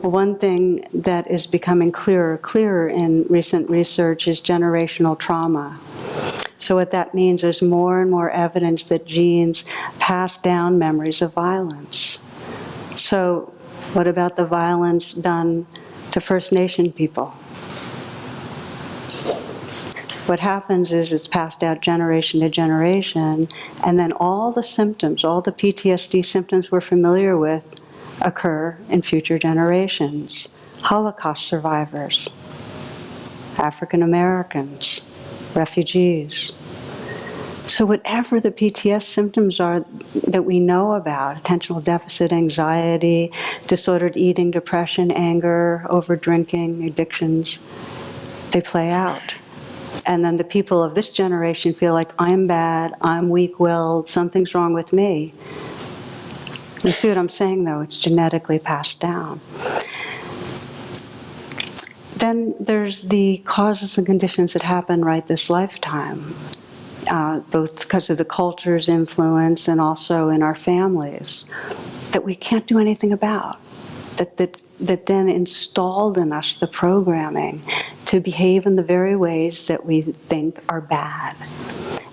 one thing that is becoming clearer in recent research is generational trauma. So what that means is more and more evidence that genes pass down memories of violence. So what about the violence done to First Nation people? What happens is it's passed out generation to generation, and then all the symptoms, all the PTSD symptoms we're familiar with occur in future generations. Holocaust survivors, African Americans, refugees. So whatever the PTS symptoms are that we know about, attentional deficit, anxiety, disordered eating, depression, anger, over-drinking, addictions, they play out. And then the people of this generation feel like, I'm bad, I'm weak-willed, something's wrong with me. You see what I'm saying, though? It's genetically passed down. Then there's the causes and conditions that happen right this lifetime, both because of the culture's influence and also in our families, that we can't do anything about, that then installed in us the programming to behave in the very ways that we think are bad.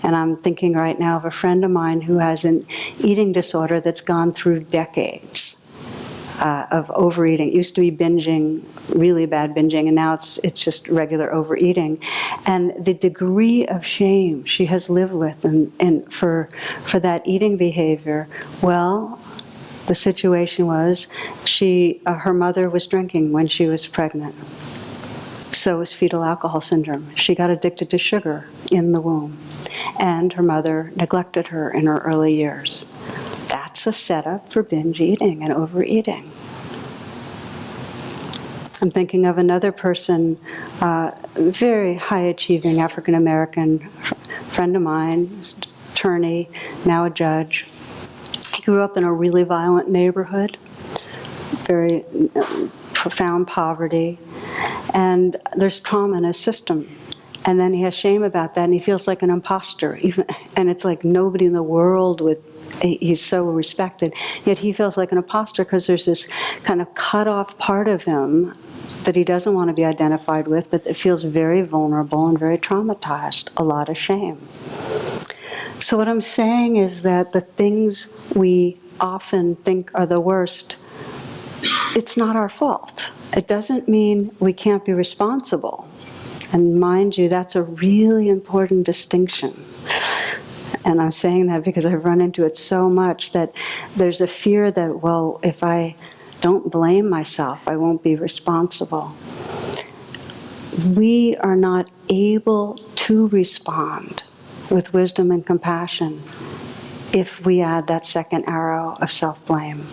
And I'm thinking right now of a friend of mine who has an eating disorder that's gone through decades of overeating. It used to be binging, really bad binging, and now it's just regular overeating. And the degree of shame she has lived with and for that eating behavior, well, the situation was her mother was drinking when she was pregnant. So was fetal alcohol syndrome. She got addicted to sugar in the womb. And her mother neglected her in her early years. That's a setup for binge eating and overeating. I'm thinking of another person, very high-achieving African-American friend of mine, attorney, now a judge. He grew up in a really violent neighborhood, very profound poverty, and there's trauma in his system. And then he has shame about that, and he feels like an imposter. And it's like nobody in the world would, he's so respected, yet he feels like an imposter because there's this kind of cut-off part of him that he doesn't want to be identified with, but that feels very vulnerable and very traumatized, a lot of shame. So what I'm saying is that the things we often think are the worst, it's not our fault. It doesn't mean we can't be responsible. And mind you, that's a really important distinction. And I'm saying that because I've run into it so much that there's a fear that, well, if I don't blame myself, I won't be responsible. We are not able to respond with wisdom and compassion if we add that second arrow of self-blame.